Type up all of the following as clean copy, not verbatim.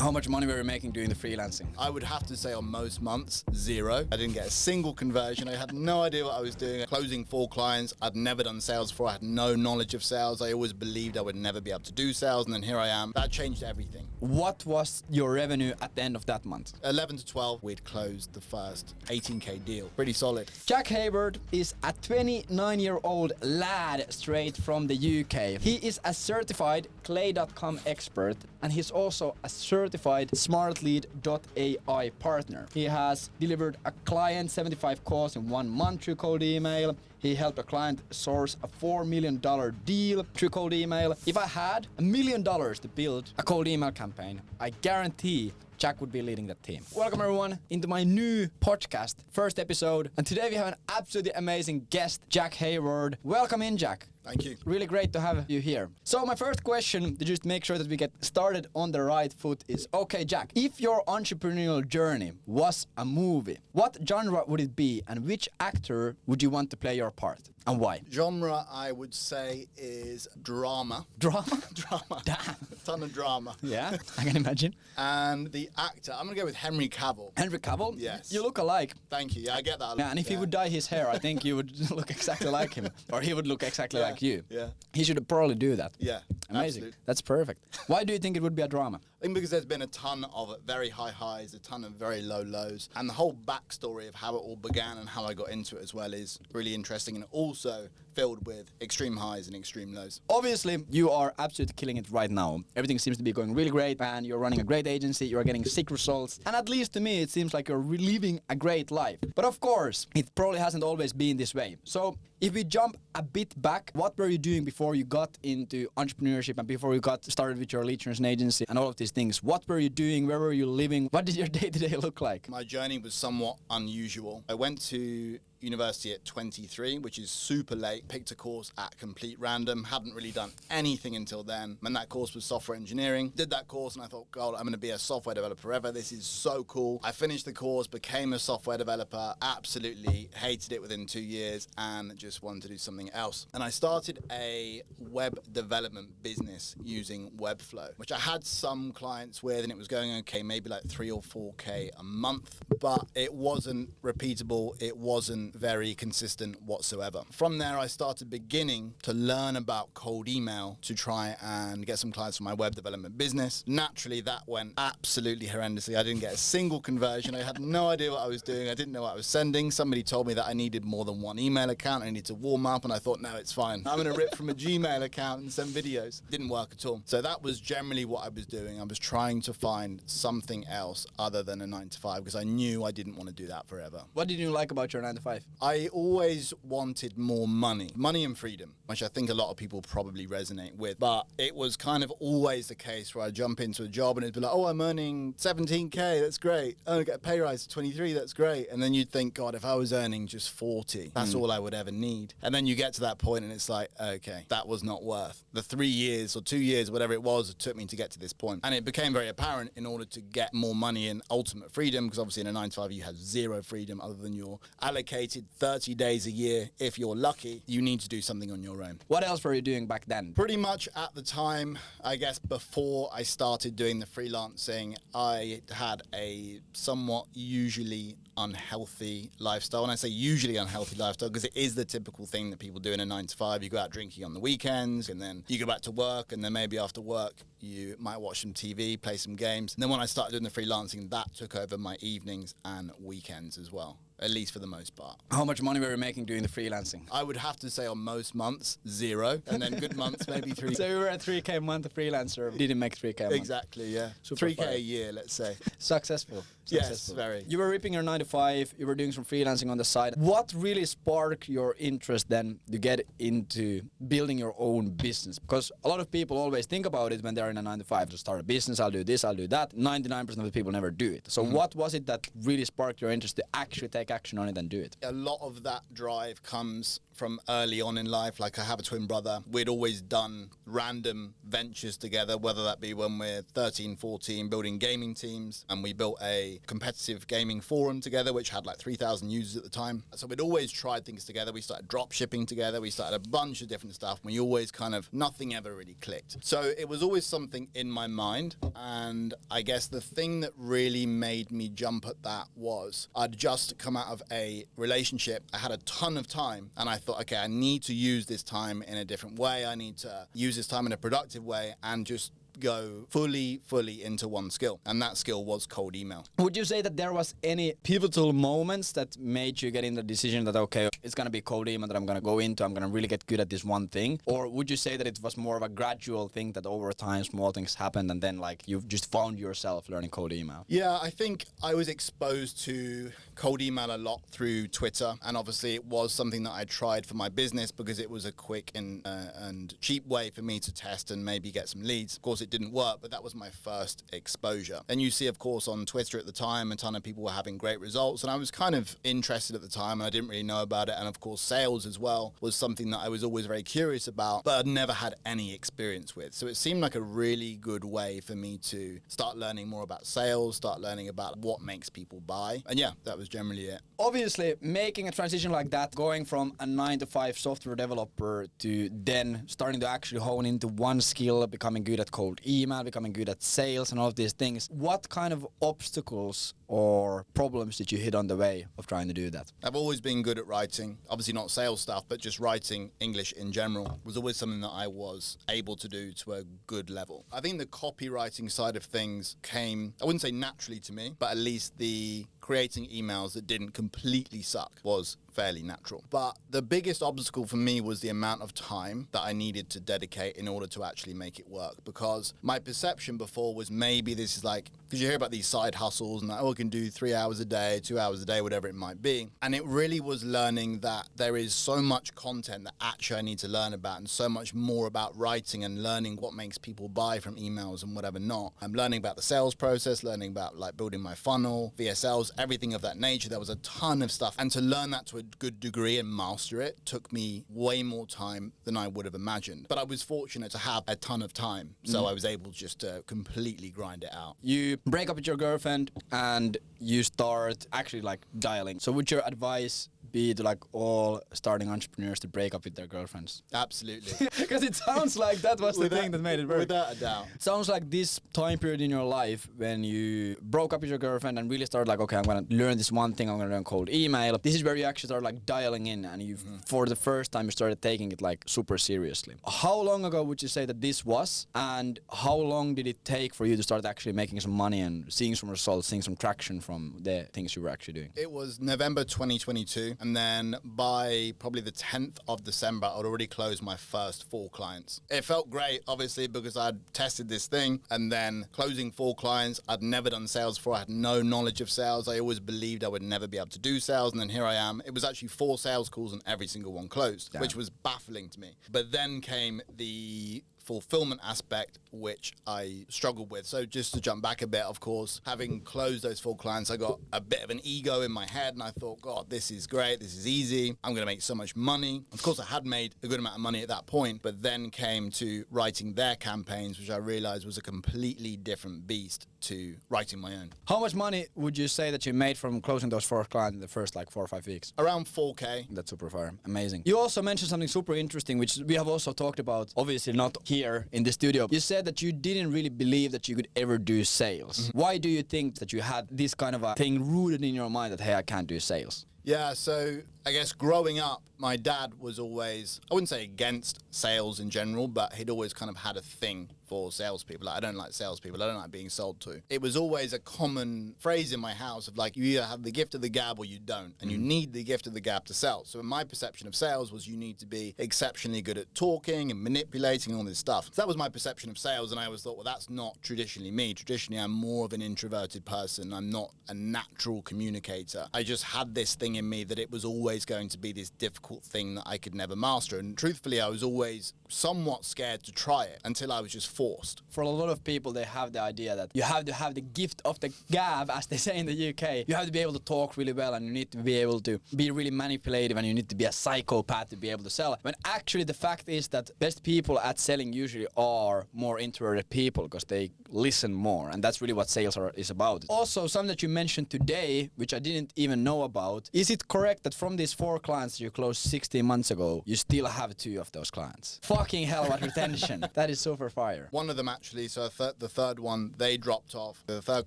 How much money were you making doing the freelancing? I would have to say on most months, zero. I didn't get a single conversion. I had no idea what I was doing. Closing 4 clients. I'd never done sales before. I had no knowledge of sales. I always believed I would never be able to do sales, and then here I am. That changed everything. What was your revenue at the end of that month? 11 to 12, we'd closed the first 18k deal. Pretty solid. Jack Hayward is a 29-year-old lad straight from the UK. He is a certified Clay.com expert, and he's also a certified SmartLead.ai partner. He has delivered a client 75 calls in 1 month through cold email. He helped a client source a $4 million deal through cold email. If I had $1 million to build a cold email campaign, I guarantee Jack would be leading that team. Welcome everyone into my new podcast, first episode. And today we have an absolutely amazing guest, Jack Hayward. Welcome in, Jack. Thank you. Really great to have you here. So my first question, to just make sure that we get started on the right foot, is, okay, Jack, if your entrepreneurial journey was a movie, what genre would it be and which actor would you want to play your part and why? Genre, I would say, is drama. Drama? Drama. Damn. A ton of drama. Yeah, I can imagine. And the actor, I'm going to go with Henry Cavill. Henry Cavill? Yes. You look alike. Thank you. Yeah, I get that. Yeah, and if he would dye his hair, I think you would look exactly like him. Or he would look exactly like you. Yeah. He should probably do that. Yeah. Amazing. Absolute. That's perfect. Why do you think it would be a drama? I think because there's been a ton of very high highs, a ton of very low lows, and the whole backstory of how it all began and how I got into it as well is really interesting, and also filled with extreme highs and extreme lows. Obviously, you are absolutely killing it right now. Everything seems to be going really great, and you're running a great agency, you're getting sick results, and at least to me, it seems like you're living a great life. But of course, it probably hasn't always been this way. So if we jump a bit back, what were you doing before you got into entrepreneurship and before you got started with your lead generation agency and all of these things? What were you doing? Where were you living? What did your day-to-day look like? My journey was somewhat unusual. I went to university at 23, which is super late, picked a course at complete random, hadn't really done anything until then, and that course was software engineering. Did that course and I thought, God, I'm going to be a software developer forever. This is so cool. I finished the course, became a software developer, absolutely hated it within 2 years and just wanted to do something else. And I started a web development business using Webflow, which I had some clients with, and it was going okay, maybe like 3 or 4K a month, but it wasn't repeatable. It wasn't very consistent whatsoever. From there, I started beginning to learn about cold email to try and get some clients for my web development business. Naturally, that went absolutely horrendously. I didn't get a single conversion. I had no idea what I was doing. I didn't know what I was sending. Somebody told me that I needed more than 1 email account. I needed to warm up, and I thought, no, it's fine. I'm going to rip from a Gmail account and send videos. Didn't work at all. So that was generally what I was doing. I was trying to find something else other than a 9 to 5 because I knew I didn't want to do that forever. What did you like about your 9 to 5? I always wanted more money and freedom, which I think a lot of people probably resonate with. But it was kind of always the case where I jump into a job and it'd be like, oh, I'm earning 17K, that's great. Oh, I get a pay rise to 23, that's great. And then you'd think, God, if I was earning just 40, that's all I would ever need. And then you get to that point and it's like, okay, that was not worth the 3 years or 2 years, whatever it was, it took me to get to this point. And it became very apparent in order to get more money and ultimate freedom, because obviously in a 9 to 5 you have zero freedom other than your allocated 30 days a year. If you're lucky, you need to do something on your own. What else were you doing back then? Pretty much at the time, I guess before I started doing the freelancing, I had a somewhat usually unhealthy lifestyle. And I say usually unhealthy lifestyle because it is the typical thing that people do in a 9 to 5. You go out drinking on the weekends and then you go back to work, and then maybe after work you might watch some TV, play some games. And then when I started doing the freelancing, that took over my evenings and weekends as well. At least for the most part. How much money were you making doing the freelancing? I would have to say on most months, zero. And then good months, maybe 3. So you were a 3K a month freelancer. Didn't make 3K a month. Exactly, yeah. Super 3K fire. a year, let's say. Successful. Yes, very. You were ripping your 9 to 5. You were doing some freelancing on the side. What really sparked your interest then to get into building your own business? Because a lot of people always think about it when they're in a 9 to 5. To start a business, I'll do this, I'll do that. 99% of the people never do it. So what was it that really sparked your interest to actually take action on it and do it? A lot of that drive comes from early on in life. Like, I have a twin brother. We'd always done random ventures together, whether that be when we're 13, 14, building gaming teams. And we built a competitive gaming forum together, which had like 3,000 users at the time. So we'd always tried things together. We started drop shipping together. We started a bunch of different stuff. We always nothing ever really clicked. So it was always something in my mind. And I guess the thing that really made me jump at that was I'd just come out of a relationship. I had a ton of time, and I thought, okay, I need to use this time in a different way. I need to use this time in a productive way and just go fully into one skill. And that skill was cold email. Would you say that there was any pivotal moments that made you get in the decision that, okay, it's going to be cold email that I'm going to go into, I'm going to really get good at this one thing? Or would you say that it was more of a gradual thing that over time small things happened and then like you've just found yourself learning cold email? Yeah, I think I was exposed to cold email a lot through Twitter, and obviously it was something that I tried for my business because it was a quick and cheap way for me to test and maybe get some leads. Of course, it didn't work, but that was my first exposure. And you see, of course, on Twitter at the time, a ton of people were having great results, and I was kind of interested at the time, and I didn't really know about it. And of course, sales as well was something that I was always very curious about, but I'd never had any experience with. So it seemed like a really good way for me to start learning more about sales, start learning about what makes people buy. And yeah, that was generally it. Obviously, making a transition like that, going from a 9-to-5 software developer to then starting to actually hone into one skill, becoming good at cold email, becoming good at sales and all of these things. What kind of obstacles or problems did you hit on the way of trying to do that? I've always been good at writing, obviously not sales stuff, but just writing English in general was always something that I was able to do to a good level. I think the copywriting side of things came, I wouldn't say naturally to me, but at least the creating emails that didn't completely suck was fairly natural. But the biggest obstacle for me was the amount of time that I needed to dedicate in order to actually make it work. Because my perception before was maybe this is like, because you hear about these side hustles and like, oh, I can do 3 hours a day, 2 hours a day, whatever it might be. And it really was learning that there is so much content that actually I need to learn about, and so much more about writing and learning what makes people buy from emails and whatever not. I'm learning about the sales process, learning about like building my funnel, VSLs, everything of that nature. There was a ton of stuff. And to learn that to a good degree and master it took me way more time than I would have imagined. But I was fortunate to have a ton of time. So I was able just to completely grind it out. You break up with your girlfriend and you start actually like dialing. So would your advice be to like all starting entrepreneurs to break up with their girlfriends? Absolutely. Because it sounds like that was the thing that made it work. Without a doubt. Sounds like this time period in your life when you broke up with your girlfriend and really started like, okay, I'm going to learn this one thing, I'm going to learn cold email. This is where you actually start like dialing in and you for the first time you started taking it like super seriously. How long ago would you say that this was, and how long did it take for you to start actually making some money and seeing some results, seeing some traction from the things you were actually doing? It was November 2022, and then by probably the 10th of December, I'd already closed my first 4 clients. It felt great, obviously, because I'd tested this thing, and then closing 4 clients. I'd never done sales before. I had no knowledge of sales. I always believed I would never be able to do sales, and then here I am. It was actually 4 sales calls and every single one closed, which was baffling to me. But then came the fulfillment aspect, which I struggled with. So just to jump back a bit, of course, having closed those 4 clients, I got a bit of an ego in my head and I thought, God, this is great. This is easy. I'm going to make so much money. Of course, I had made a good amount of money at that point, but then came to writing their campaigns, which I realized was a completely different beast to writing my own. How much money would you say that you made from closing those 4 clients in the first like 4 or 5 weeks? Around 4K. That's super fire. Amazing. You also mentioned something super interesting, which we have also talked about, obviously not here in the studio. You said that you didn't really believe that you could ever do sales. Why do you think that you had this kind of a thing rooted in your mind that, hey, I can't do sales? Yeah, so I guess growing up, my dad was always, I wouldn't say against sales in general, but he'd always kind of had a thing for salespeople. Like, I don't like salespeople. I don't like being sold to. It was always a common phrase in my house of like, you either have the gift of the gab or you don't. And you need the gift of the gab to sell. So my perception of sales was you need to be exceptionally good at talking and manipulating and all this stuff. So that was my perception of sales. And I always thought, well, that's not traditionally me. Traditionally, I'm more of an introverted person. I'm not a natural communicator. I just had this thing in me that it was always always going to be this difficult thing that I could never master. And truthfully, I was always somewhat scared to try it until I was just forced. For a lot of people, they have the idea that you have to have the gift of the gab, as they say in the UK. You have to be able to talk really well, and you need to be able to be really manipulative, and you need to be a psychopath to be able to sell. When actually the fact is that best people at selling usually are more introverted people, because they listen more, and that's really what sales is about. Also, something that you mentioned today, which I didn't even know about, is it correct that from these 4 clients you closed 16 months ago, you still have 2 of those clients? Fucking hell, what retention. That is super fire. One of them actually, so the third one, they dropped off. The third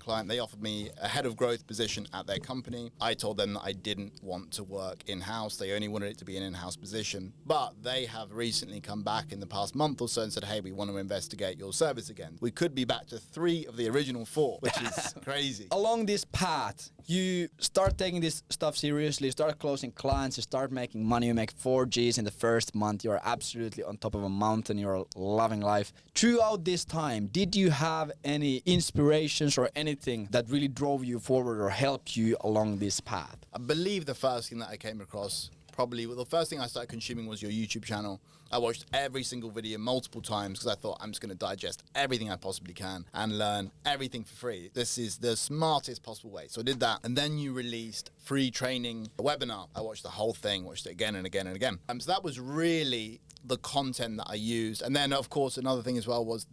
client, they offered me a head of growth position at their company. I told them that I didn't want to work in-house. They only wanted it to be an in-house position. But they have recently come back in the past month or so and said, hey, we want to investigate your service again. We could be back to 3 of the original 4, which is crazy. Along this path, you start taking this stuff seriously, you start closing clients, you start making money, you make 4 Gs in the first month, you're absolutely on top of a mountain, you're loving life. Throughout this time, did you have any inspirations or anything that really drove you forward or helped you along this path? I believe the first thing that I came across, probably the first thing I started consuming was your YouTube channel. I watched every single video multiple times because I thought I'm just going to digest everything I possibly can and learn everything for free. This is the smartest possible way. So I did that. And then you released free training, a webinar. I watched the whole thing, watched it again and again and again. So that was really the content that I used. And then, of course, another thing as well was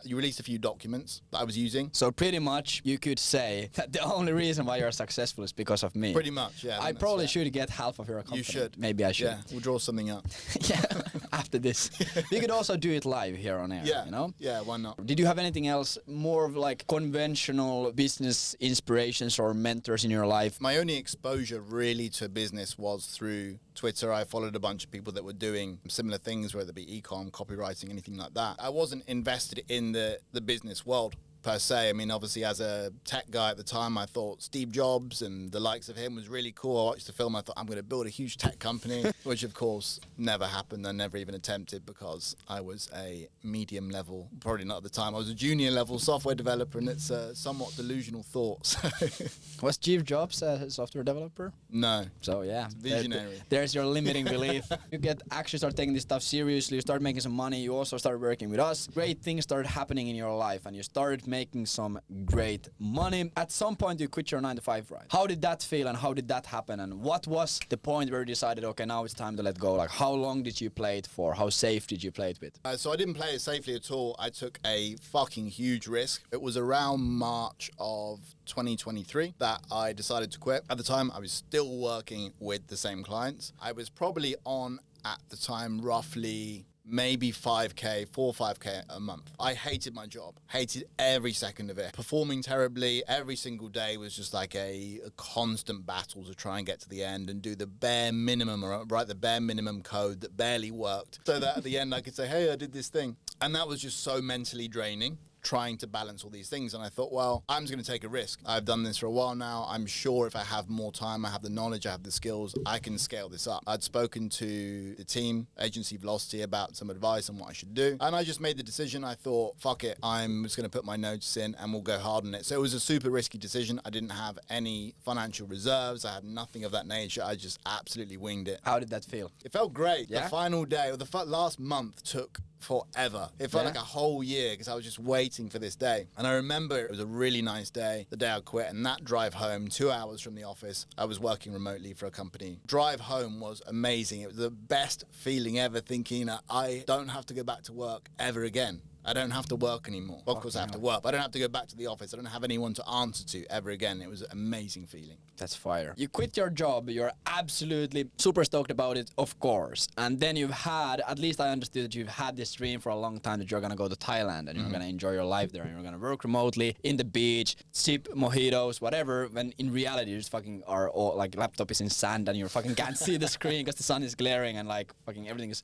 you released a few documents that I was using. So pretty much you could say that the only reason why you're successful is because of me. Pretty much, yeah. I probably should get half of your company. You should. Maybe I should. Yeah, we'll draw something up. Yeah, after this. We could also do it live here on air, yeah, you know? Yeah, why not? Did you have anything else, more of like conventional business inspirations or mentors in your life? My only exposure really to business was through Twitter. I followed a bunch of people that were doing similar things, whether it be e-com, copywriting, anything like that. I wasn't invested in the business world per se. I mean, obviously, as a tech guy at the time, I thought Steve Jobs and the likes of him was really cool. I watched the film, I thought, I'm going to build a huge tech company, which of course never happened. I never even attempted because I was a medium level, probably not at the time, I was a junior level software developer, and it's a somewhat delusional thought. Was Steve Jobs a software developer? No. So yeah, visionary. There's your limiting belief. You actually start taking this stuff seriously, you start making some money, you also start working with us. Great things started happening in your life, and you started making some great money. At some point you quit your 9-to-5, right? How did that feel, and how did that happen, and what was the point where you decided, okay, now it's time to let go? Like, how long did you play it for? How safe did you play it with? So I didn't play it safely at all. I took a fucking huge risk. It was around March of 2023 that I decided to quit. At the time, I was still working with the same clients. I was probably on, at the time, roughly maybe 5K, 5K a month. I hated my job, hated every second of it. Performing terribly every single day was just like a constant battle to try and get to the end and do the bare minimum, or write the bare minimum code that barely worked, so that at the end I could say, hey, I did this thing. And that was just so mentally draining, trying to balance all these things. And I thought, well, I'm just going to take a risk. I've done this for a while now. I'm sure if I have more time, I have the knowledge, I have the skills, I can scale this up. I'd spoken to the team, Agency Velocity, about some advice on what I should do. And I just made the decision. I thought, fuck it, I'm just going to put my notes in and we'll go hard on it. So it was a super risky decision. I didn't have any financial reserves. I had nothing of that nature. I just absolutely winged it. How did that feel? It felt great. Yeah? The final day, or the last month took forever. It felt like a whole year because I was just waiting for this day. And I remember it was a really nice day, the day I quit, and that drive home, 2 hours from the office, I was working remotely for a company. Drive home was amazing. It was the best feeling ever, thinking I don't have to go back to work ever again. I don't have to work anymore. Well, of course I have to work, but I don't have to go back to the office. I don't have anyone to answer to ever again. It was an amazing feeling. That's fire. You quit your job, you're absolutely super stoked about it, of course. And then you've had, at least I understood that you've had this dream for a long time that you're gonna go to Thailand and you're gonna enjoy your life there and you're gonna work remotely in the beach, sip mojitos, whatever, when in reality you just fucking are all, like, laptop is in sand and you fucking can't see the screen because the sun is glaring and like fucking everything is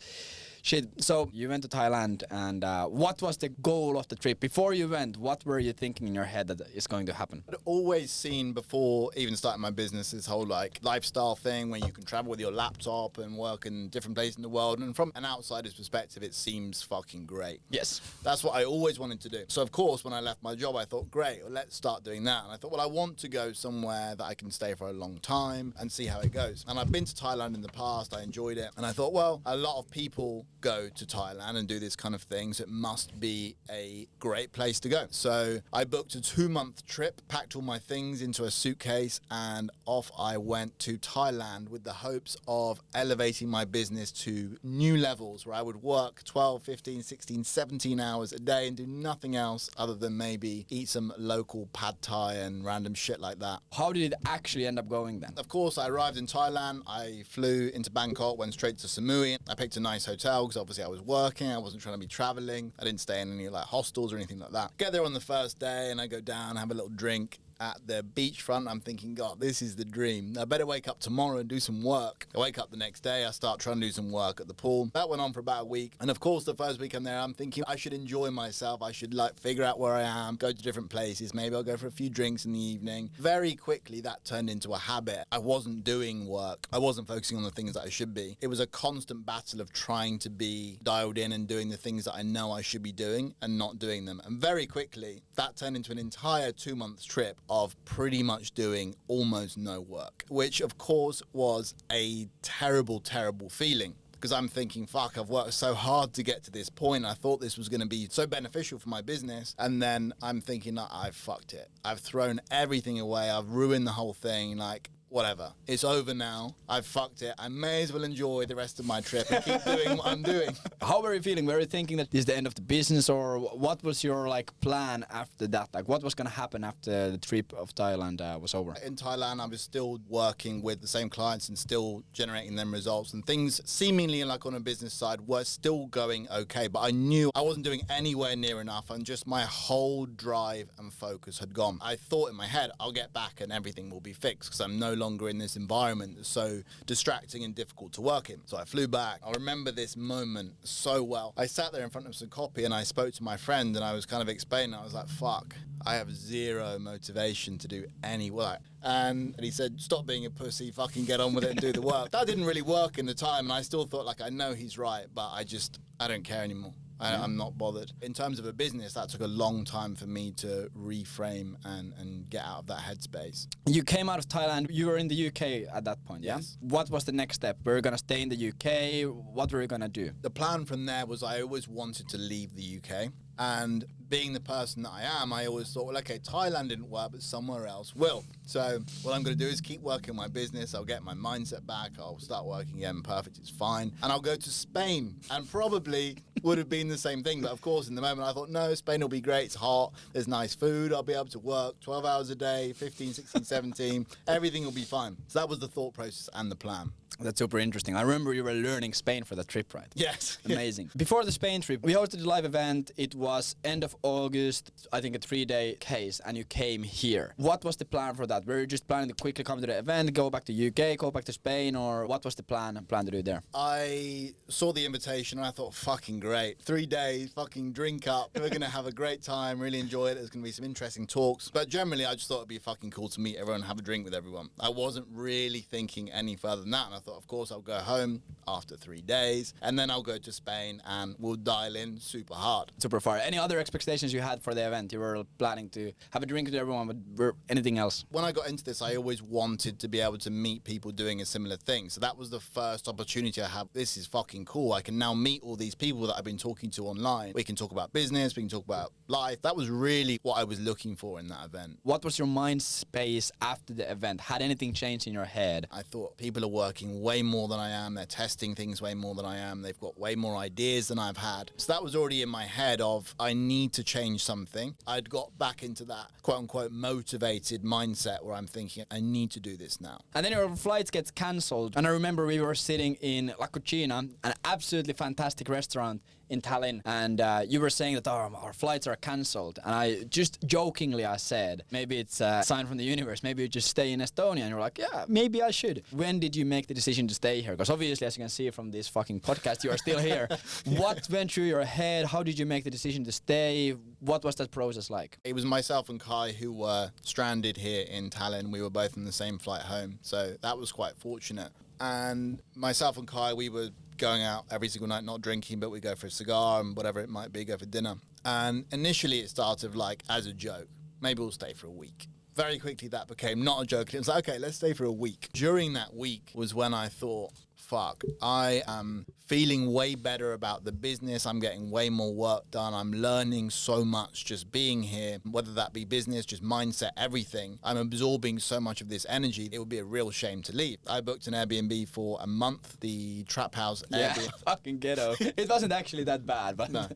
Shit. So you went to Thailand, and what was the goal of the trip? Before you went, what were you thinking in your head that is going to happen? I'd always seen before even starting my business this whole like lifestyle thing where you can travel with your laptop and work in different places in the world. And from an outsider's perspective, it seems fucking great. Yes. That's what I always wanted to do. So of course, when I left my job, I thought, great, well, let's start doing that. And I thought, well, I want to go somewhere that I can stay for a long time and see how it goes. And I've been to Thailand in the past. I enjoyed it. And I thought, well, a lot of people go to Thailand and do this kind of thing, so it must be a great place to go. So I booked a 2-month trip, packed all my things into a suitcase, and off I went to Thailand with the hopes of elevating my business to new levels where I would work 12, 15, 16, 17 hours a day and do nothing else other than maybe eat some local pad thai and random shit like that. How did it actually end up going then? Of course, I arrived in Thailand. I flew into Bangkok, went straight to Samui. I picked a nice hotel because obviously I was working. I wasn't trying to be traveling. I didn't stay in any like hostels or anything like that. Get there on the first day and I go down, have a little drink at the beachfront. I'm thinking, God, this is the dream. I better wake up tomorrow and do some work. I wake up the next day, I start trying to do some work at the pool. That went on for about a week. And of course, the first week I'm there, I'm thinking I should enjoy myself. I should like figure out where I am, go to different places. Maybe I'll go for a few drinks in the evening. Very quickly, that turned into a habit. I wasn't doing work. I wasn't focusing on the things that I should be. It was a constant battle of trying to be dialed in and doing the things that I know I should be doing and not doing them. And very quickly, that turned into an entire 2-month trip of pretty much doing almost no work, which of course was a terrible, terrible feeling. Because I'm thinking, fuck, I've worked so hard to get to this point. I thought this was going to be so beneficial for my business. And then I'm thinking, I've fucked it. I've thrown everything away. I've ruined the whole thing. Like, whatever. It's over now. I've fucked it. I may as well enjoy the rest of my trip and keep doing what I'm doing. How were you feeling? Were you thinking that this is the end of the business, or what was your like plan after that? Like, what was going to happen after the trip of Thailand was over? In Thailand, I was still working with the same clients and still generating them results, and things seemingly like on a business side were still going okay, but I knew I wasn't doing anywhere near enough, and just my whole drive and focus had gone. I thought in my head, I'll get back and everything will be fixed because I'm no longer in this environment that's so distracting and difficult to work in. So I flew back. I remember this moment so well. I sat there in front of some coffee and I spoke to my friend and I was kind of explaining. I was like, fuck, I have zero motivation to do any work. And he said, stop being a pussy, fucking get on with it and do the work. That didn't really work in the time, and I still thought, like, I know he's right, but I don't care anymore. I'm not bothered. In terms of a business, that took a long time for me to reframe and get out of that headspace. You came out of Thailand. You were in the UK at that point, yeah? Yes. What was the next step? Were you going to stay in the UK? What were you going to do? The plan from there was I always wanted to leave the UK. And being the person that I am, I always thought, well, okay, Thailand didn't work, but somewhere else will. So what I'm going to do is keep working my business. I'll get my mindset back. I'll start working again. Perfect. It's fine. And I'll go to Spain. And probably would have been the same thing. But of course, in the moment, I thought, no, Spain will be great. It's hot. There's nice food. I'll be able to work 12 hours a day, 15, 16, 17. Everything will be fine. So that was the thought process and the plan. That's super interesting. I remember you were learning Spain for that trip, right? Yes. Amazing. Before the Spain trip, we hosted a live event. It was end of August, I think a 3-day case, and you came here. What was the plan for that? Were you just planning to quickly come to the event, go back to UK, go back to Spain, or what was the plan to do there? I saw the invitation and I thought, fucking great. 3 days, fucking drink up. We're going to have a great time, really enjoy it. There's going to be some interesting talks. But generally, I just thought it'd be fucking cool to meet everyone and have a drink with everyone. I wasn't really thinking any further than that. And I thought, of course, I'll go home after 3 days and then I'll go to Spain and we'll dial in super hard. Super far. Any other expectations you had for the event? You were planning to have a drink with everyone, but were anything else? When I got into this, I always wanted to be able to meet people doing a similar thing. So that was the first opportunity I had. This is fucking cool. I can now meet all these people that I've been talking to online. We can talk about business. We can talk about life. That was really what I was looking for in that event. What was your mind space after the event? Had anything changed in your head? I thought people are working way more than I am. They're testing things way more than I am. They've got way more ideas than I've had. So that was already in my head of I need to change something. I'd got back into that quote unquote motivated mindset where I'm thinking I need to do this now. And then your flights gets cancelled. And I remember we were sitting in La Cucina, an absolutely fantastic restaurant in Tallinn, and you were saying that our flights are cancelled, and I just jokingly I said maybe it's a sign from the universe, maybe you just stay in Estonia, and you're like, yeah, maybe I should. When did you make the decision to stay here? Because obviously, as you can see from this fucking podcast, you are still here. What went through your head? How did you make the decision to stay? What was that process like? It was myself and Kai who were stranded here in Tallinn. We were both in the same flight home, so that was quite fortunate. And myself and Kai, we were going out every single night, not drinking, but we go for a cigar and whatever it might be, go for dinner. And initially it started like as a joke. Maybe we'll stay for a week. Very quickly that became not a joke. It was like, okay, let's stay for a week. During that week was when I thought, fuck, I am feeling way better about the business. I'm getting way more work done. I'm learning so much just being here, whether that be business, just mindset, everything. I'm absorbing so much of this energy. It would be a real shame to leave. I booked an Airbnb for a month, the Trap House Airbnb. Fucking ghetto. It wasn't actually that bad, but No.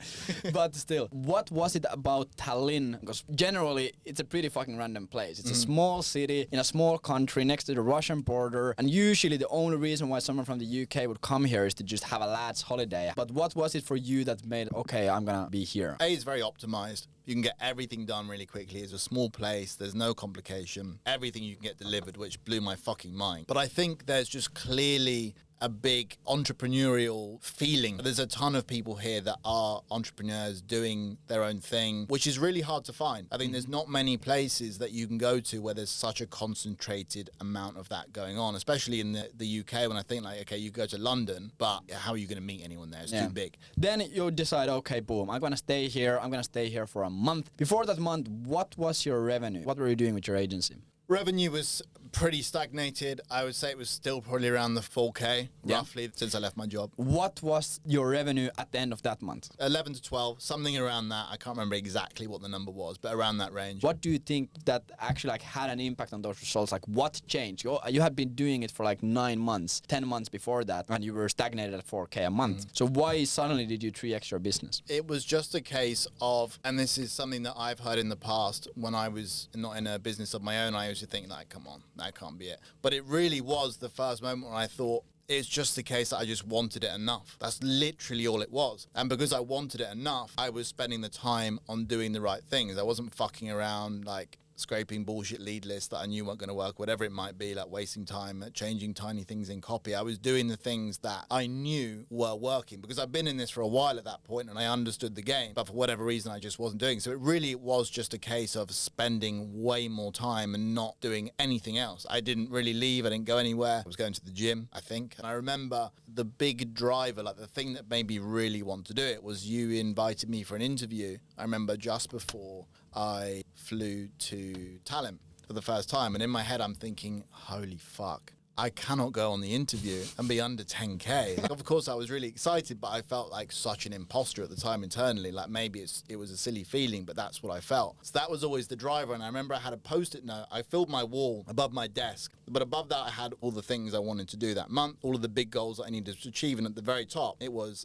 but still. What was it about Tallinn? Because generally, it's a pretty fucking random place. It's a small city in a small country next to the Russian border, and usually the only reason why someone from the UK would come here is to just have a lad's holiday. But what was it for you that made, okay, I'm gonna be here? A, it's very optimized. You can get everything done really quickly. It's a small place. There's no complication. Everything you can get delivered, which blew my fucking mind. But I think there's just clearly a big entrepreneurial feeling. There's a ton of people here that are entrepreneurs doing their own thing, which is really hard to find. I think there's not many places that you can go to where there's such a concentrated amount of that going on, especially in the UK, when I think like, okay, you go to London, but how are you going to meet anyone there? It's too big. Then you decide, okay, boom, I'm gonna stay here. I'm gonna stay here for a month. Before that month, what was your revenue? What were you doing with your agency? Revenue was pretty stagnated. I would say it was still probably around the 4K, roughly, since I left my job. What was your revenue at the end of that month? 11 to 12, something around that. I can't remember exactly what the number was, but around that range. What do you think that actually like had an impact on those results? Like what changed? You had been doing it for like 9 months, 10 months before that, and you were stagnated at 4K a month. So why suddenly did you 3x your business? It was just a case of, and this is something that I've heard in the past when I was not in a business of my own, I used to think like, come on, that can't be it. But it really was the first moment when I thought, it's just the case that I just wanted it enough. That's literally all it was. And because I wanted it enough, I was spending the time on doing the right things. I wasn't fucking around like scraping bullshit lead lists that I knew weren't going to work, whatever it might be, like wasting time at changing tiny things in copy. I was doing the things that I knew were working because I've been in this for a while at that point and I understood the game, but for whatever reason I just wasn't doing. So it really was just a case of spending way more time and not doing anything else. I didn't really leave. I didn't go anywhere. I was going to the gym, I think. And I remember the big driver, like the thing that made me really want to do it was you invited me for an interview. I remember just before I flew to Tallinn for the first time. And in my head, I'm thinking, holy fuck, I cannot go on the interview and be under 10K. Like, of course, I was really excited, but I felt like such an imposter at the time internally. Like maybe it was a silly feeling, but that's what I felt. So that was always the driver. And I remember I had a Post-it note. I filled my wall above my desk, but above that, I had all the things I wanted to do that month, all of the big goals that I needed to achieve. And at the very top, it was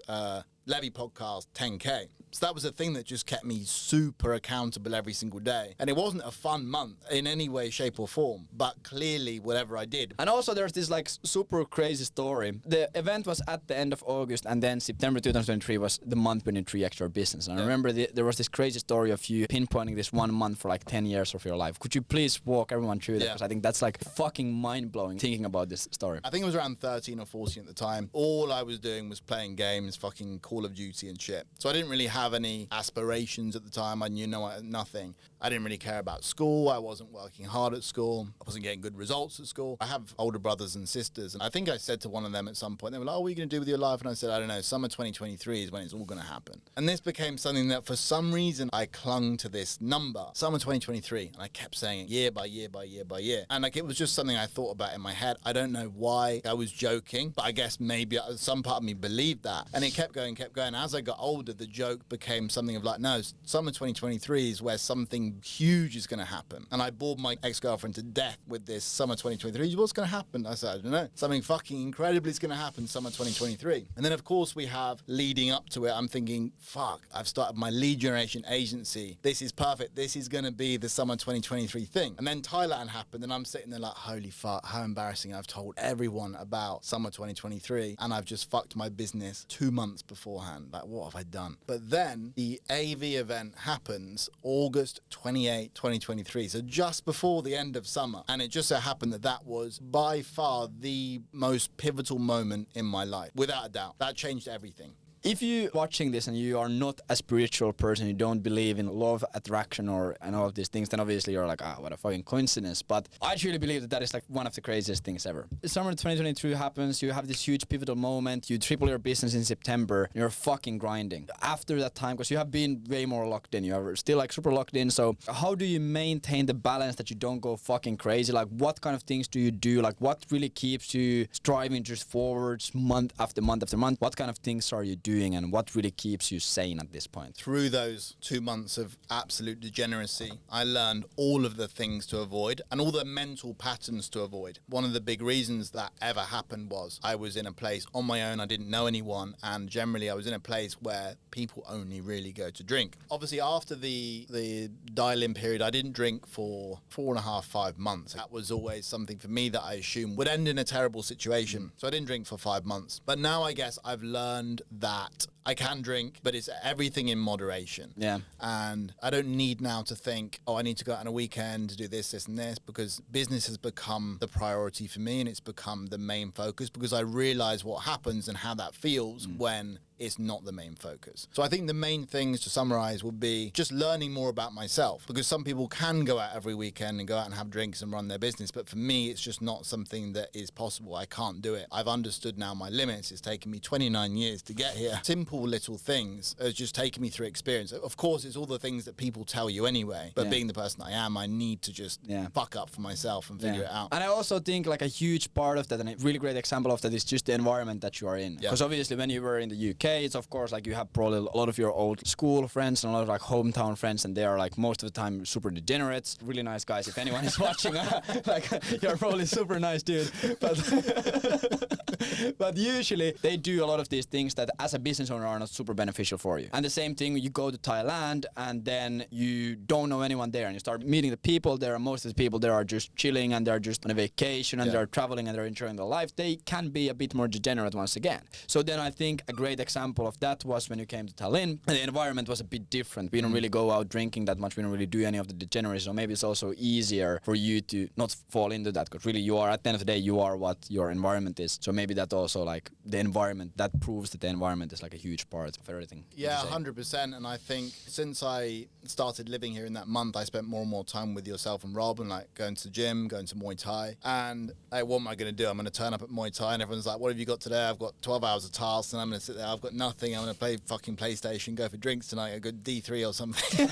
Levy Podcast 10K. So that was a thing that just kept me super accountable every single day. And it wasn't a fun month in any way, shape or form, but clearly whatever I did. And also there's this like super crazy story. The event was at the end of August and then September 2023 was the month when you 3x your business. And I remember there was this crazy story of you pinpointing this 1 month for like 10 years of your life. Could you please walk everyone through that? Because I think that's like fucking mind-blowing thinking about this story. I think it was around 13 or 14 at the time. All I was doing was playing games, fucking Call of Duty and shit. So I didn't really have any aspirations at the time. I knew nothing. I didn't really care about school. I wasn't working hard at school. I wasn't getting good results at school. I have older brothers and sisters. And I think I said to one of them at some point, they were like, oh, what are you going to do with your life? And I said, I don't know, summer 2023 is when it's all going to happen. And this became something that for some reason I clung to this number, summer 2023. And I kept saying it year by year by year by year. And like, it was just something I thought about in my head. I don't know why I was joking, but I guess maybe some part of me believed that. And it kept going, kept going. As I got older, the joke became something of like, no, summer 2023 is where something something huge is going to happen. And I bored my ex-girlfriend to death with this summer 2023. What's going to happen? I said, I don't know. Something fucking incredibly is going to happen summer 2023. And then, of course, we have leading up to it. I'm thinking, fuck, I've started my lead generation agency. This is perfect. This is going to be the summer 2023 thing. And then Thailand happened, and I'm sitting there like, holy fuck, how embarrassing. I've told everyone about summer 2023, and I've just fucked my business 2 months beforehand. Like, what have I done? But then the AV event happens August 28, 2023. So just before the end of summer. And it just so happened that that was by far the most pivotal moment in my life. Without a doubt. That changed everything. If you're watching this and you are not a spiritual person, you don't believe in law of attraction and all of these things, then obviously you're like, what a fucking coincidence. But I truly believe that is like one of the craziest things ever. The summer 2022 happens, you have this huge pivotal moment, you triple your business in September, you're fucking grinding. After that time, because you have been way more locked in, you are still like super locked in, so how do you maintain the balance that you don't go fucking crazy? Like what kind of things do you do? Like what really keeps you striving just forwards month after month after month? What kind of things are you doing and what really keeps you sane at this point? Through those 2 months of absolute degeneracy, I learned all of the things to avoid and all the mental patterns to avoid. One of the big reasons that ever happened was I was in a place on my own, I didn't know anyone, and generally I was in a place where people only really go to drink. Obviously after the dial-in period, I didn't drink for 4.5, 5 months. That was always something for me that I assumed would end in a terrible situation. So I didn't drink for 5 months. But now I guess I've learned that I can drink, but it's everything in moderation. Yeah. And I don't need now to think, I need to go out on a weekend to do this, this, and this, because business has become the priority for me and it's become the main focus because I realize what happens and how that feels when it's not the main focus. So I think the main things to summarize would be just learning more about myself, because some people can go out every weekend and go out and have drinks and run their business, but for me it's just not something that is possible. I can't do it. I've understood now my limits. It's taken me 29 years to get here. Simple little things has just taken me through experience. Of course it's all the things that people tell you anyway, but being the person I am, I need to just fuck up for myself and figure it out. And I also think like a huge part of that and a really great example of that is just the environment that you are in. Because obviously when you were in the UK, it's of course like you have probably a lot of your old school friends and a lot of like hometown friends, and they are like most of the time super degenerates, really nice guys. If anyone is watching, like you're probably super nice dude, but usually they do a lot of these things that as a business owner are not super beneficial for you. And the same thing, you go to Thailand and then you don't know anyone there and you start meeting the people there, and most of the people there are just chilling and they're just on a vacation and they're traveling and they're enjoying their life. They can be a bit more degenerate once again. So then I think a great example of that was when you came to Tallinn. The environment was a bit different. We don't really go out drinking that much. We don't really do any of the degeneracy. So maybe it's also easier for you to not fall into that, because really you are, at the end of the day, you are what your environment is. So maybe that also like the environment, that proves that the environment is like a huge part of everything. Yeah, 100%. And I think since I started living here in that month, I spent more and more time with yourself and Rob, and like going to the gym, going to Muay Thai. And what am I going to do? I'm going to turn up at Muay Thai and everyone's like, what have you got today? I've got 12 hours of tasks and I'm going to sit there. I've got nothing. I'm going to play fucking PlayStation, go for drinks tonight, a good D3 or something.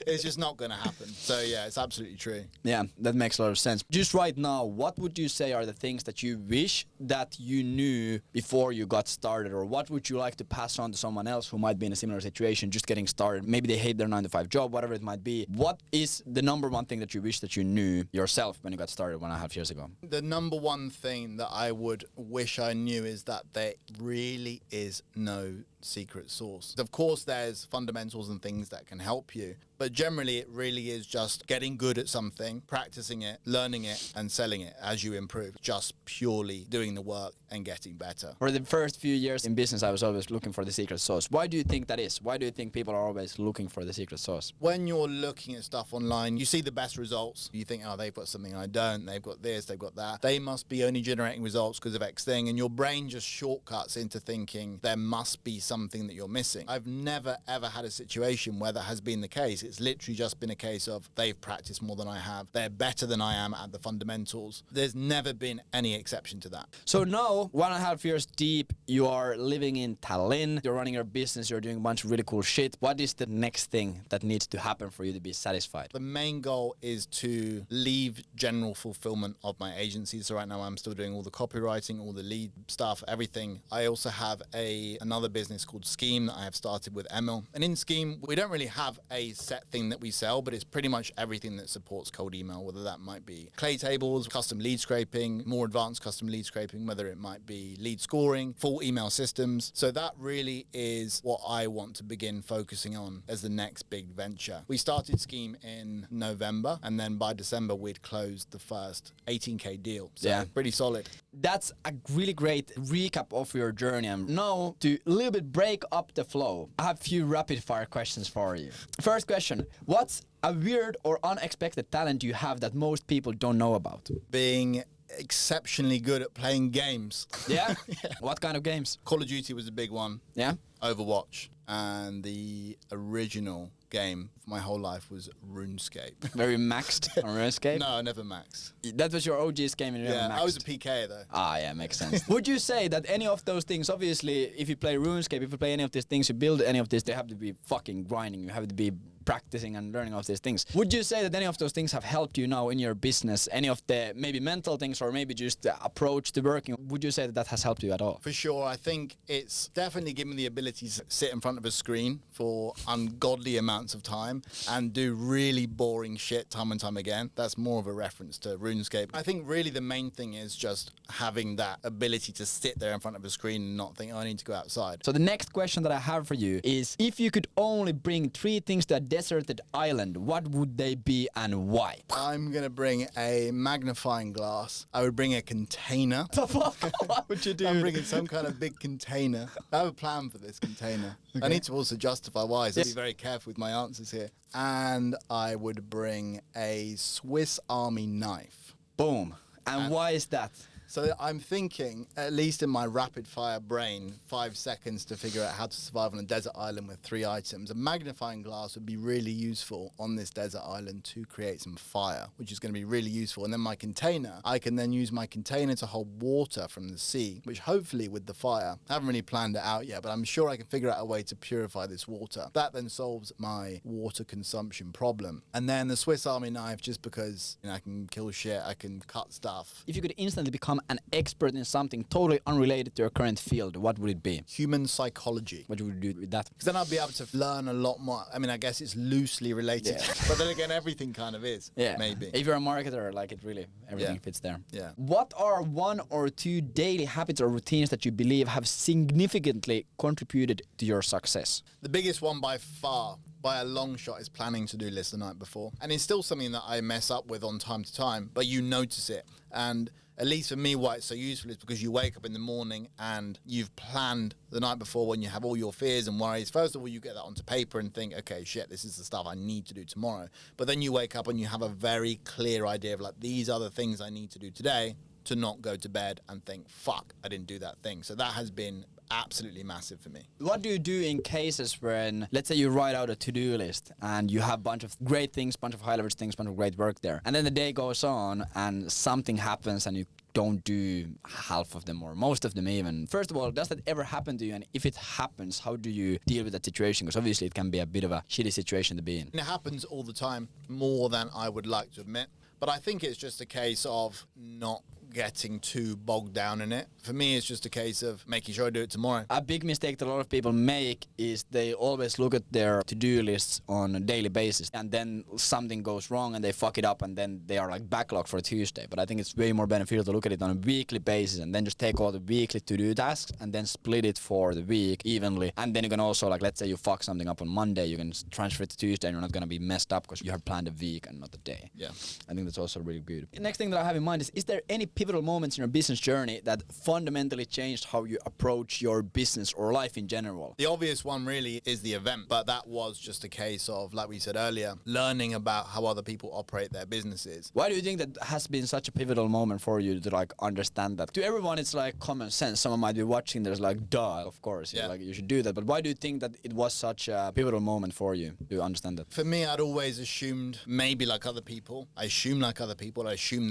It's just not going to happen. So yeah, it's absolutely true. Yeah, that makes a lot of sense. Just right now, what would you say are the things that you wish that you knew before you got started, or what would you like to pass on to someone else who might be in a similar situation, just getting started? Maybe they hate their 9-to-5 job, whatever it might be. What is the number one thing that you wish that you knew yourself when you got started 1.5 years ago? The number one thing that I would wish I knew is that there really is no secret sauce. Of course, there's fundamentals and things that can help you, but generally it really is just getting good at something, practicing it, learning it, and selling it as you improve. Just purely doing the work and getting better. For the first few years in business, I was always looking for the secret sauce. Why do you think that is? Why do you think people are always looking for the secret sauce? When you're looking at stuff online, you see the best results. You think, oh, they've got something I don't. They've got this, they've got that. They must be only generating results because of X thing. And your brain just shortcuts into thinking there must be something that you're missing. I've never, ever had a situation where that has been the case. It's literally just been a case of they've practiced more than I have. They're better than I am at the fundamentals. There's never been any exception to that. So now, 1.5 years deep, you are living in Tallinn, you're running your business, you're doing a bunch of really cool shit. What is the next thing that needs to happen for you to be satisfied? The main goal is to leave general fulfillment of my agency. So right now I'm still doing all the copywriting, all the lead stuff, everything. I also have another business business called Scheme that I have started with Emil. And in Scheme, we don't really have a set thing that we sell, but it's pretty much everything that supports cold email, whether that might be clay tables, custom lead scraping, more advanced custom lead scraping, whether it might be lead scoring, full email systems. So that really is what I want to begin focusing on as the next big venture. We started Scheme in November, and then by December, we'd closed the first 18K deal. So pretty solid. That's a really great recap of your journey. And now to a little bit break up the flow, I have a few rapid fire questions for you. First question, what's a weird or unexpected talent you have that most people don't know about? Being exceptionally good at playing games. Yeah? What kind of games? Call of Duty was a big one. Yeah? Overwatch. And the original game of my whole life was RuneScape. Very maxed on RuneScape? No, I never maxed. That was your OG's game and you never maxed? I was a PK though. Ah, yeah, makes sense. Would you say that any of those things, obviously, if you play RuneScape, if you play any of these things, you build any of this, they have to be fucking grinding, you have to be practicing and learning of these things. Would you say that any of those things have helped you now in your business? Any of the maybe mental things or maybe just the approach to working? Would you say that that has helped you at all? For sure. I think it's definitely given me the ability to sit in front of a screen for ungodly amounts of time and do really boring shit time and time again. That's more of a reference to RuneScape. I think really the main thing is just having that ability to sit there in front of a screen and not think, oh, I need to go outside. So the next question that I have for you is, if you could only bring 3 things to a deserted island, what would they be and why? I'm going to bring a magnifying glass. I would bring a container. The fuck? What would you do? I'm bringing some kind of big container. I have a plan for this container. Okay. I need to also justify why, so I'll be very careful with my answers here. And I would bring a Swiss Army knife. Boom. And why is that? So I'm thinking, at least in my rapid fire brain, 5 seconds to figure out how to survive on a desert island with 3 items. A magnifying glass would be really useful on this desert island to create some fire, which is going to be really useful. And then my container, I can then use my container to hold water from the sea, which hopefully with the fire, I haven't really planned it out yet, but I'm sure I can figure out a way to purify this water. That then solves my water consumption problem. And then the Swiss Army knife, just because I can kill shit, I can cut stuff. If you could instantly become an expert in something totally unrelated to your current field, what would it be? Human psychology. What would you do with that? Because then I'll be able to learn a lot more. I mean, I guess it's loosely related, but then again, everything kind of is. Yeah, maybe. If you're a marketer, like it really, everything fits there. Yeah. What are 1 or 2 daily habits or routines that you believe have significantly contributed to your success? The biggest one by far, by a long shot, is planning to-do list the night before. And it's still something that I mess up with on time to time, but you notice it. And at least for me, why it's so useful is because you wake up in the morning and you've planned the night before when you have all your fears and worries. First of all, you get that onto paper and think, okay, shit, this is the stuff I need to do tomorrow. But then you wake up and you have a very clear idea of like, these are the things I need to do today to not go to bed and think, fuck, I didn't do that thing. So that has been absolutely massive for me. What do you do in cases when, let's say you write out a to-do list and you have a bunch of great things, bunch of high leverage things, bunch of great work there, and then the day goes on and something happens and you don't do half of them or most of them even. First of all, does that ever happen to you? And if it happens, how do you deal with that situation? Because obviously it can be a bit of a shitty situation to be in. And it happens all the time, more than I would like to admit. But I think it's just a case of not getting too bogged down in it. For me, it's just a case of making sure I do it tomorrow. A big mistake that a lot of people make is they always look at their to-do lists on a daily basis and then something goes wrong and they fuck it up and then they are like backlogged for Tuesday. But I think it's way more beneficial to look at it on a weekly basis and then just take all the weekly to-do tasks and then split it for the week evenly. And then you can also, like, let's say you fuck something up on Monday, you can transfer it to Tuesday and you're not going to be messed up because you have planned a week and not a day. Yeah. I think that's also really good. The next thing that I have in mind is there any pivotal moments in your business journey that fundamentally changed how you approach your business or life in general? The obvious one really is the event, but that was just a case of, like we said earlier, learning about how other people operate their businesses. Why do you think that has been such a pivotal moment for you to like understand that? To everyone it's like common sense. Someone might be watching, there's like, duh, of course, like you should do that. But why do you think that it was such a pivotal moment for you to understand that? For me, I'd always assumed, maybe like other people, I assumed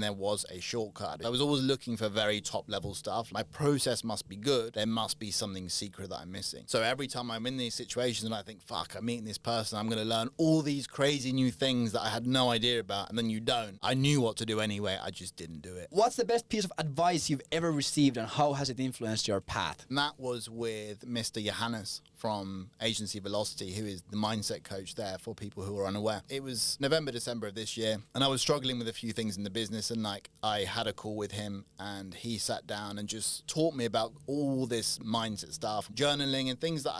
there was a shortcut. I was always looking for very top level stuff. My process must be good. There must be something secret that I'm missing. So every time I'm in these situations and I think, fuck, I'm meeting this person, I'm going to learn all these crazy new things that I had no idea about, and then you don't. I knew what to do anyway, I just didn't do it. What's the best piece of advice you've ever received, and how has it influenced your path? And that was with Mr. Johannes from Agency Velocity, who is the mindset coach there for people who are unaware. It was November, December of this year, and I was struggling with a few things in the business, and like I had a call with him, and he sat down and just taught me about all this mindset stuff, journaling and things that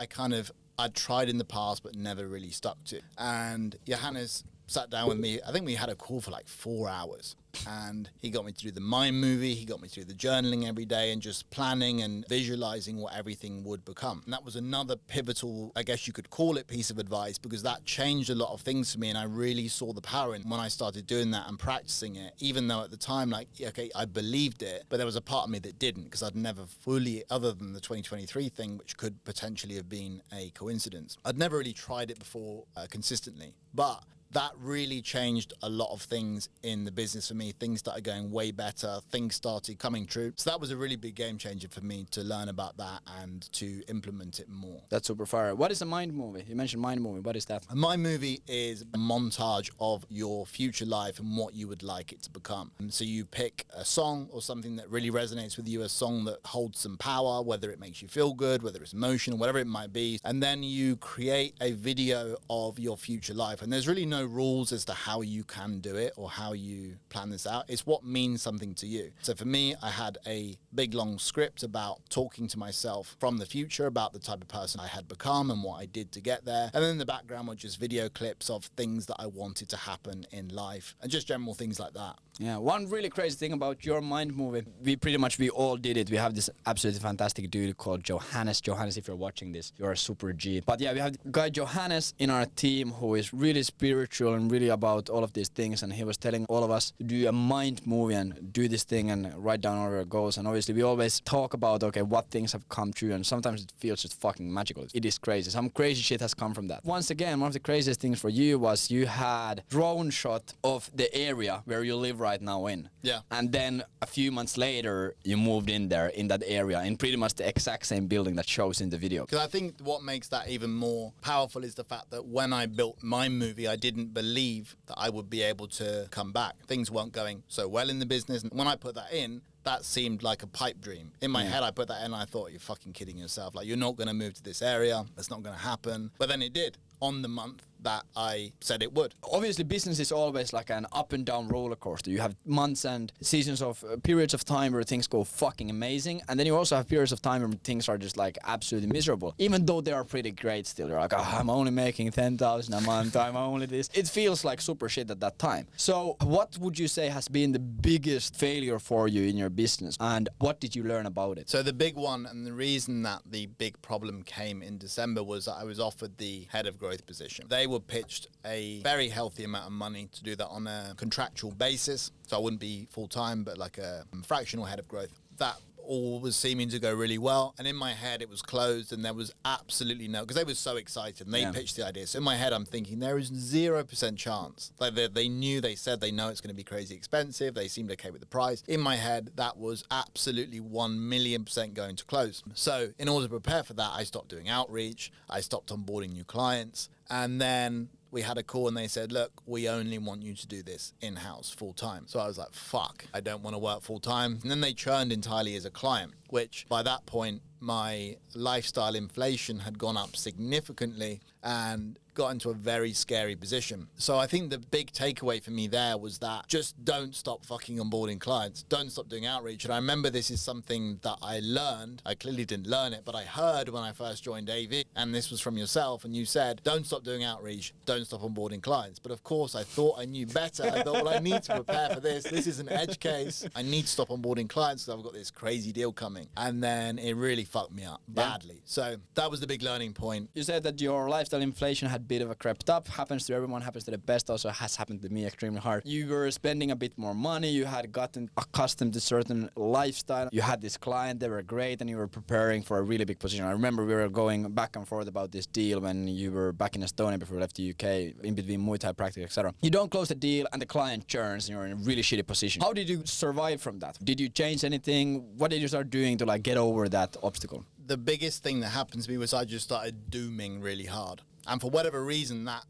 I'd tried in the past but never really stuck to. And Johannes sat down with me. I think we had a call for like 4 hours. And he got me to do the mind movie. He got me to do the journaling every day and just planning and visualizing what everything would become. And that was another pivotal, I guess you could call it, piece of advice, because that changed a lot of things for me. And I really saw the power in when I started doing that and practicing it, even though at the time, like, okay, I believed it, but there was a part of me that didn't, because I'd never fully, other than the 2023 thing, which could potentially have been a coincidence, I'd never really tried it before consistently. But that really changed a lot of things in the business for me. Things started going way better. Things started coming true. So that was a really big game changer for me to learn about that and to implement it more. That's super fire. What is a mind movie? You mentioned mind movie. What is that? A mind movie is a montage of your future life and what you would like it to become. And so you pick a song or something that really resonates with you, a song that holds some power, whether it makes you feel good, whether it's emotional, whatever it might be. And then you create a video of your future life. And there's really no rules as to how you can do it or how you plan this out. It's what means something to you. So for me, I had a big long script about talking to myself from the future about the type of person I had become and what I did to get there. And then in the background were just video clips of things that I wanted to happen in life and just general things like that. Yeah, one really crazy thing about your mind movie, we all did it. We have this absolutely fantastic dude called Johannes. Johannes, if you're watching this, you're a super G. But yeah, we have guy Johannes in our team who is really spiritual and really about all of these things, and he was telling all of us to do a mind movie and do this thing and write down all our goals. And obviously we always talk about, okay, what things have come true, and sometimes it feels just fucking magical. It is crazy. Some crazy shit has come from that. Once again, one of the craziest things for you was you had drone shot of the area where you live right now in. Yeah. And then a few months later, you moved in there in that area in pretty much the exact same building that shows in the video. Because I think what makes that even more powerful is the fact that when I built my movie, I didn't believe that I would be able to come back. Things weren't going so well in the business. And when I put that in, that seemed like a pipe dream. In my head, I put that in and I thought, you're fucking kidding yourself. Like, you're not going to move to this area. That's not going to happen. But then it did on the month that I said it would. Obviously, business is always like an up and down roller coaster. You have months and seasons of periods of time where things go fucking amazing, and then you also have periods of time where things are just like absolutely miserable. Even though they are pretty great still, you're like, oh, I'm only making 10,000 a month, I'm only this. It feels like super shit at that time. So what would you say has been the biggest failure for you in your business, and what did you learn about it? So the big one, and the reason that the big problem came in December, was that I was offered the head of growth position. They were pitched a very healthy amount of money to do that on a contractual basis. So I wouldn't be full-time, but like a fractional head of growth. That all was seeming to go really well, and in my head it was closed, and there was absolutely no, because they were so excited and they pitched the idea. So in my head I'm thinking there is 0% chance. Like they said they know it's going to be crazy expensive, they seemed okay with the price. In my head that was absolutely 1,000,000% going to close. So in order to prepare for that, I stopped doing outreach, I stopped onboarding new clients, and then we had a call and they said, look, we only want you to do this in-house full-time. So I was like, fuck, I don't want to work full-time. And then they churned entirely as a client, which by that point, my lifestyle inflation had gone up significantly and got into a very scary position. So I think the big takeaway for me there was that just don't stop fucking onboarding clients. Don't stop doing outreach. And I remember this is something that I learned. I clearly didn't learn it, but I heard when I first joined AV, and this was from yourself, and you said, don't stop doing outreach, don't stop onboarding clients. But of course, I thought I knew better. I thought, well, I need to prepare for this. This is an edge case. I need to stop onboarding clients because I've got this crazy deal coming. And then it really fucked me up badly. So that was the big learning point. You said that your lifestyle inflation had a bit of a crept up. Happens to everyone, happens to the best. Also has happened to me extremely hard. You were spending a bit more money. You had gotten accustomed to certain lifestyle. You had this client, they were great, and you were preparing for a really big position. I remember we were going back and forth about this deal when you were back in Estonia before you left the UK, in between Muay Thai practice, etc. You don't close the deal and the client churns and you're in a really shitty position. How did you survive from that? Did you change anything? What did you start doing to like get over that obstacle? The biggest thing that happened to me was I just started dooming really hard. And for whatever reason, that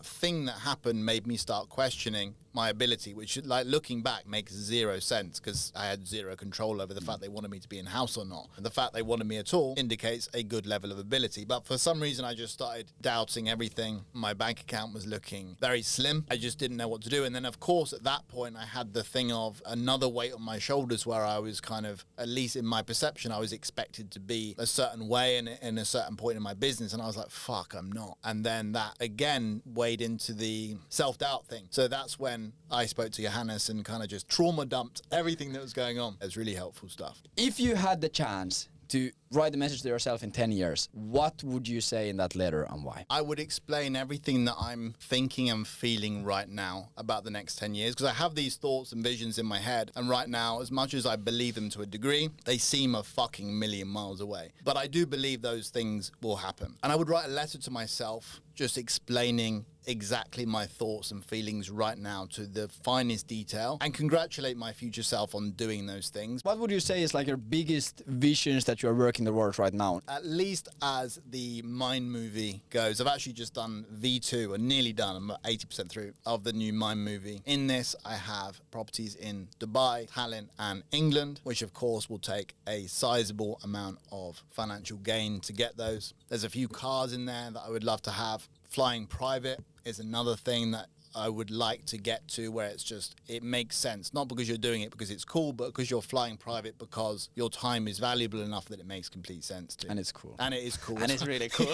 thing that happened made me start questioning my ability, which, like, looking back makes zero sense because I had zero control over the fact they wanted me to be in house or not. And the fact they wanted me at all indicates a good level of ability. But for some reason, I just started doubting everything. My bank account was looking very slim. I just didn't know what to do. And then, of course, at that point, I had the thing of another weight on my shoulders where I was kind of, at least in my perception, I was expected to be a certain way and in a certain point in my business. And I was like, fuck, I'm not. And then that, again, weighed into the self-doubt thing. So that's when I spoke to Johannes and kind of just trauma dumped everything that was going on. It was really helpful stuff. If you had the chance to write a message to yourself in 10 years, what would you say in that letter and why? I would explain everything that I'm thinking and feeling right now about the next 10 years, because I have these thoughts and visions in my head, and right now, as much as I believe them to a degree, they seem a fucking million miles away. But I do believe those things will happen. And I would write a letter to myself just explaining exactly my thoughts and feelings right now to the finest detail and congratulate my future self on doing those things. What would you say is like your biggest visions that you're working towards right now? At least as the Mind movie goes, I've actually just done V2 and nearly done, I'm about 80% through, of the new Mind movie. In this, I have properties in Dubai, Tallinn and England, which of course will take a sizable amount of financial gain to get those. There's a few cars in there that I would love to have. Flying private is another thing that I would like to get to, where it's just, it makes sense. Not because you're doing it because it's cool, but because you're flying private because your time is valuable enough that it makes complete sense to. And it's cool. And it is cool. And it's really cool.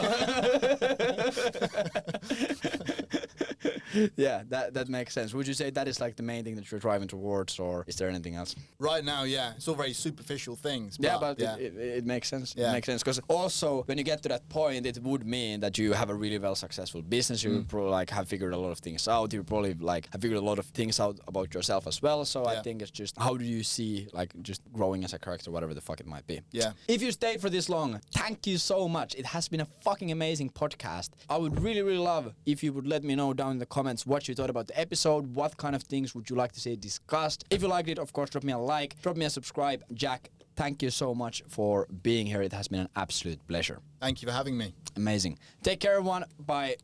Yeah, that makes sense. Would you say that is like the main thing that you're driving towards, or is there anything else? Right now, yeah. It's all very superficial things. But it makes sense. Yeah. It makes sense. Because also, when you get to that point, it would mean that you have a really well successful business. You probably like have figured a lot of things out. You probably like have figured a lot of things out about yourself as well. So I think it's just, how do you see like just growing as a character, whatever the fuck it might be. Yeah. If you stayed for this long, thank you so much. It has been a fucking amazing podcast. I would really, really love if you would let me know down in the comments what you thought about the episode. What kind of things would you like to see discussed? If you liked it, of course, drop me a like, drop me a subscribe. Jack, thank you so much for being here. It has been an absolute pleasure. Thank you for having me. Amazing. Take care, everyone. Bye.